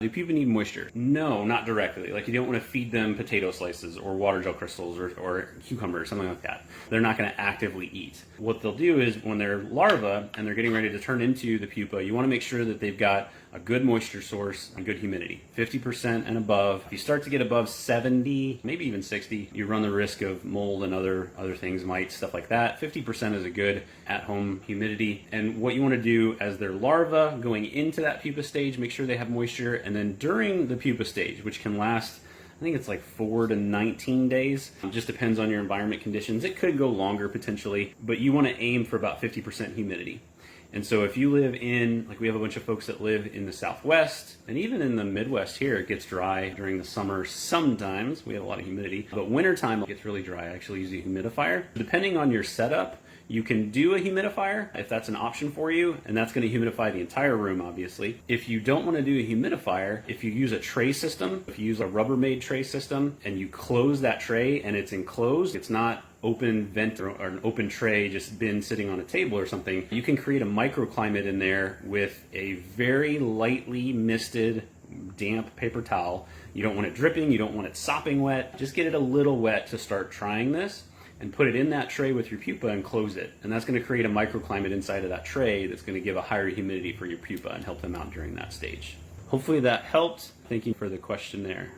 Do pupae need moisture? No, not directly. Like, you don't want to feed them potato slices or water gel crystals or cucumbers, something like that. They're not going to actively eat. What they'll do is when they're larvae and they're getting ready to turn into the pupa, you want to make sure that they've got a good moisture source and good humidity. 50% and above. If you start to get above 70, maybe even 60, you run the risk of mold and other things, mites, stuff like that. 50% is a good at-home humidity. And what you want to do as their larvae going into that pupa stage, make sure they have moisture. And then during the pupa stage, which can last, I think it's like 4 to 19 days. It just depends on your environment conditions. It could go longer potentially, but you want to aim for about 50% humidity. And so if you live in, like we have a bunch of folks that live in the Southwest, and even in the Midwest here, it gets dry during the summer sometimes. We have a lot of humidity, but wintertime it gets really dry. I actually use a humidifier. Depending on your setup, you can do a humidifier if that's an option for you, and that's going to humidify the entire room, obviously. If you don't want to do a humidifier, if you use a tray system, if you use a Rubbermaid tray system, and you close that tray and it's enclosed, it's not open vent or an open tray just been sitting on a table or something, you can create a microclimate in there with a very lightly misted damp paper towel. You don't want it dripping, you don't want it sopping wet. Just get it a little wet to start trying this and put it in that tray with your pupa and close it. And that's going to create a microclimate inside of that tray that's going to give a higher humidity for your pupa and help them out during that stage. Hopefully that helped. Thank you for the question there.